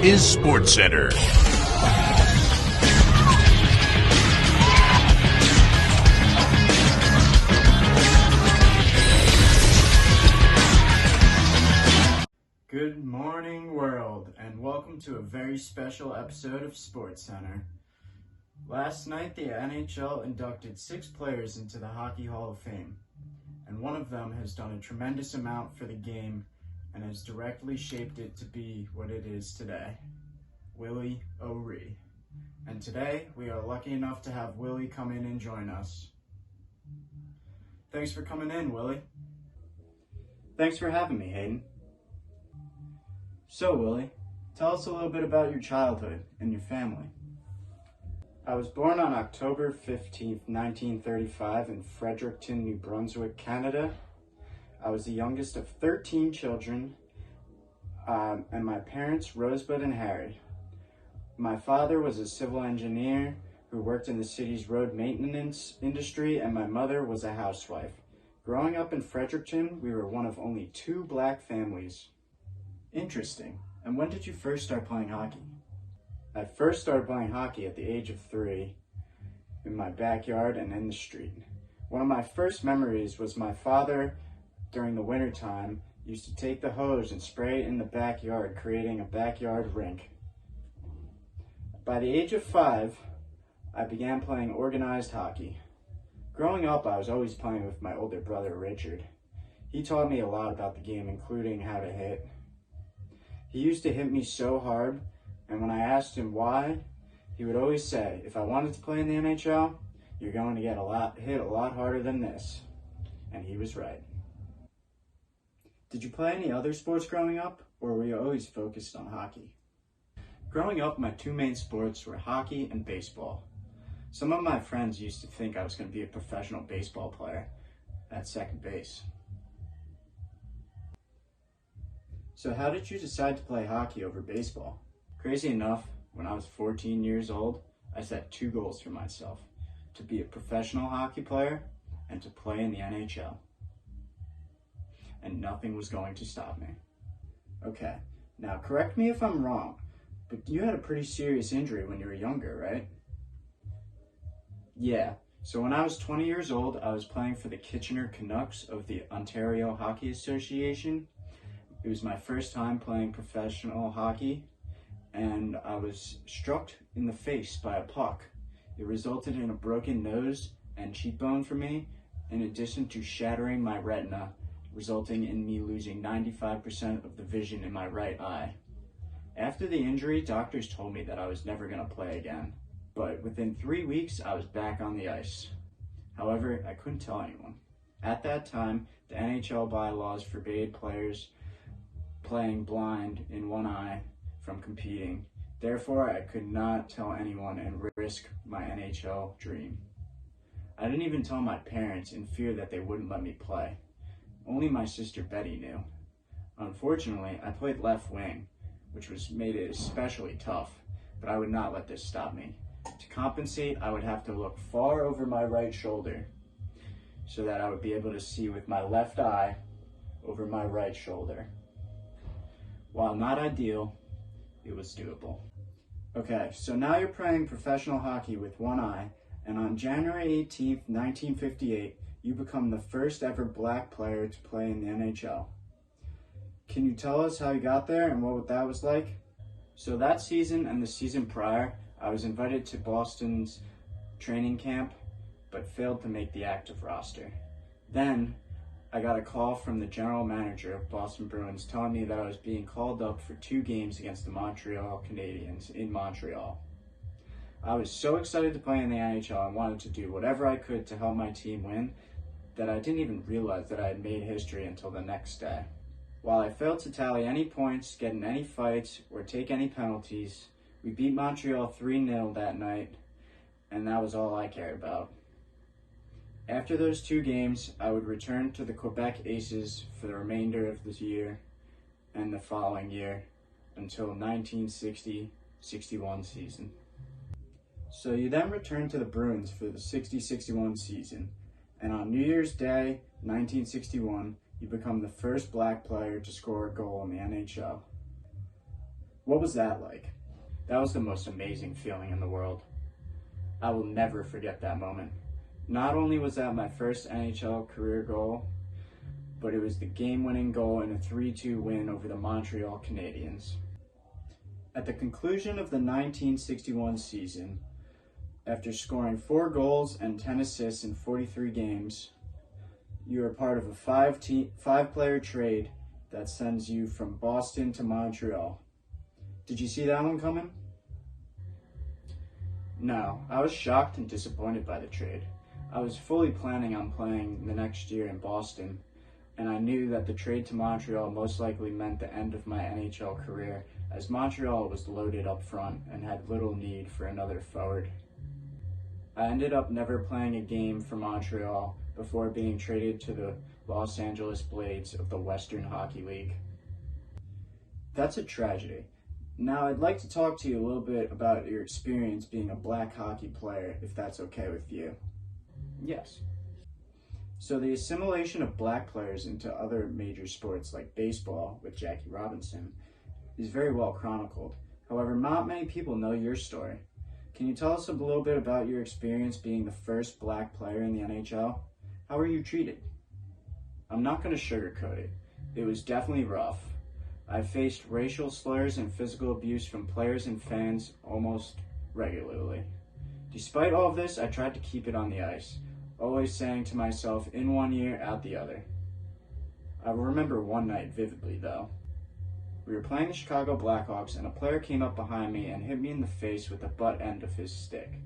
is SportsCenter. Good morning, world, and welcome to a very special episode of SportsCenter. Last night, the NHL inducted 6 players into the Hockey Hall of Fame, and one of them has done a tremendous amount for the game and has directly shaped it to be what it is today, WILLIE O'REE. And today, we are lucky enough to have Willie come in and join us. Thanks for coming in, Willie. Thanks for having me, Hayden. So, Willie, tell us a little bit about your childhood and your family. I was born on October 15th, 1935 in Fredericton, New Brunswick, Canada. I was the youngest of 13 children, and my parents, Rosebud and Harry. My father was a civil engineer who worked in the city's road maintenance industry, and my mother was a housewife. Growing up in Fredericton, we were one of only 2 black families. Interesting. And when did you first start playing hockey? I first started playing hockey at the age of 3 in my backyard and in the street. One of my first memories was my father, during the winter time, used to take the hose and spray it in the backyard, creating a backyard rink. By the age of 5, I began playing organized hockey. Growing up, I was always playing with my older brother, Richard. He taught me a lot about the game, including how to hit. He used to hit me so hard, and when I asked him why, he would always say, if I wanted to play in the NHL, you're going to get hit a lot harder than this. And he was right. Did you play any other sports growing up, or were you always focused on hockey? Growing up, my 2 main sports were hockey and baseball. Some of my friends used to think I was going to be a professional baseball player at second base. So how did you decide to play hockey over baseball? Crazy enough, when I was 14 years old, I set 2 goals for myself: to be a professional hockey player and to play in the NHL. And nothing was going to stop me. Okay, now correct me if I'm wrong, but you had a pretty serious injury when you were younger, right? Yeah, so when I was 20 years old, I was playing for the Kitchener Canucks of the Ontario Hockey Association. It was my first time playing professional hockey, and I was struck in the face by a puck. It resulted in a broken nose and cheekbone for me, in addition to shattering my retina, resulting in me losing 95% of the vision in my right eye. After the injury, doctors told me that I was never going to play again, but within 3 weeks, I was back on the ice. However, I couldn't tell anyone. At that time, the NHL bylaws forbade players playing blind in one eye from competing. Therefore, I could not tell anyone and risk my NHL dream. I didn't even tell my parents in fear that they wouldn't let me play. Only my sister Betty knew. Unfortunately, I played left wing, which made it especially tough, but I would not let this stop me. To compensate, I would have to look far over my right shoulder so that I would be able to see with my left eye over my right shoulder. While not ideal, it was doable. Okay, so now you're playing professional hockey with one eye, and on January 18th, 1958, you become the first ever black player to play in the NHL. Can you tell us how you got there and what that was like? So that season and the season prior, I was invited to Boston's training camp, but failed to make the active roster. Then, I got a call from the general manager of Boston Bruins telling me that I was being called up for 2 games against the Montreal Canadiens in Montreal. I was so excited to play in the NHL and wanted to do whatever I could to help my team win that I didn't even realize that I had made history until the next day. While I failed to tally any points, get in any fights, or take any penalties, we beat Montreal 3-0 that night, and that was all I cared about. After those 2 games, I would return to the Quebec Aces for the remainder of this year and the following year until 1960-61 season. So you then returned to the Bruins for the 60-61 season, and on New Year's Day, 1961, you become the first black player to score a goal in the NHL. What was that like? That was the most amazing feeling in the world. I will never forget that moment. Not only was that my first NHL career goal, but it was the game-winning goal in a 3-2 win over the Montreal Canadiens. At the conclusion of the 1961 season, after scoring 4 goals and 10 assists in 43 games, you are part of a 5-player trade that sends you from Boston to Montreal. Did you see that one coming? No, I was shocked and disappointed by the trade. I was fully planning on playing the next year in Boston, and I knew that the trade to Montreal most likely meant the end of my NHL career, as Montreal was loaded up front and had little need for another forward. I ended up never playing a game for Montreal before being traded to the Los Angeles Blades of the Western Hockey League. That's a tragedy. Now I'd like to talk to you a little bit about your experience being a black hockey player, if that's okay with you. Yes. So the assimilation of black players into other major sports like baseball with Jackie Robinson is very well chronicled. However, not many people know your story. Can you tell us a little bit about your experience being the first black player in the NHL? How were you treated? I'm not going to sugarcoat it. It was definitely rough. I faced racial slurs and physical abuse from players and fans almost regularly. Despite all of this, I tried to keep it on the ice, always saying to myself, in one ear, out the other. I remember one night vividly, though. We were playing the Chicago Blackhawks, and a player came up behind me and hit me in the face with the butt end of his stick.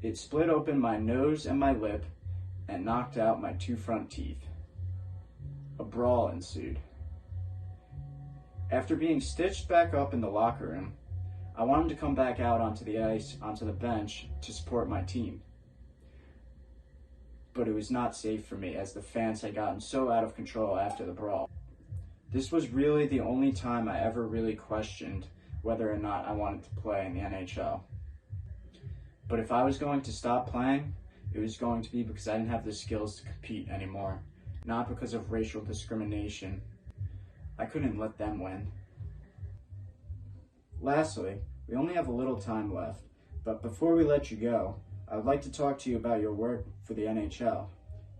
It split open my nose and my lip and knocked out my 2 front teeth. A brawl ensued. After being stitched back up in the locker room, I wanted to come back out onto the ice, onto the bench, to support my team. But it was not safe for me, as the fans had gotten so out of control after the brawl. This was really the only time I ever really questioned whether or not I wanted to play in the NHL. But if I was going to stop playing, it was going to be because I didn't have the skills to compete anymore, not because of racial discrimination. I couldn't let them win. Lastly, we only have a little time left, but before we let you go, I would like to talk to you about your work for the NHL.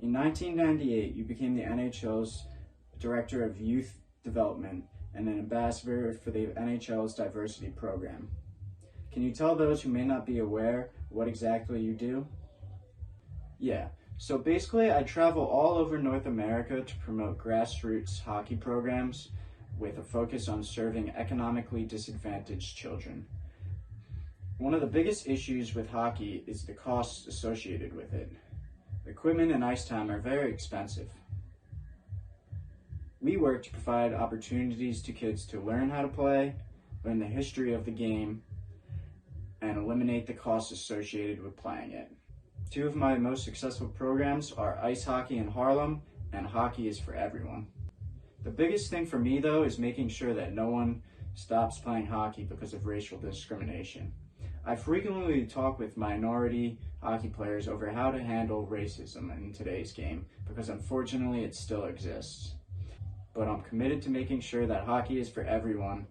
In 1998, you became the NHL's Director of Youth Development and an ambassador for the NHL's diversity program. Can you tell those who may not be aware what exactly you do? Yeah, so basically I travel all over North America to promote grassroots hockey programs with a focus on serving economically disadvantaged children. One of the biggest issues with hockey is the costs associated with it. Equipment and ice time are very expensive. We work to provide opportunities to kids to learn how to play, learn the history of the game, and eliminate the costs associated with playing it. 2 of my most successful programs are ice hockey in Harlem and Hockey is for Everyone. The biggest thing for me, though, is making sure that no one stops playing hockey because of racial discrimination. I frequently talk with minority hockey players over how to handle racism in today's game, because unfortunately it still exists. But I'm committed to making sure that hockey is for everyone,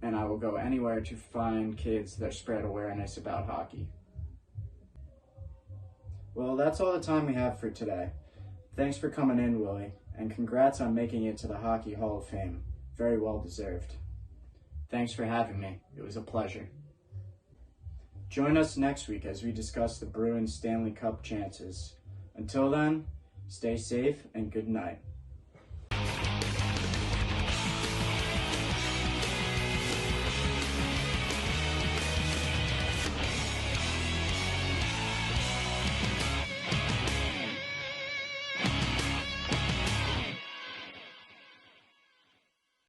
and I will go anywhere to find kids that spread awareness about hockey. Well, that's all the time we have for today. Thanks for coming in, Willie, and congrats on making it to the Hockey Hall of Fame. Very well deserved. Thanks for having me. It was a pleasure. Join us next week as we discuss the Bruins Stanley Cup chances. Until then, stay safe and good night.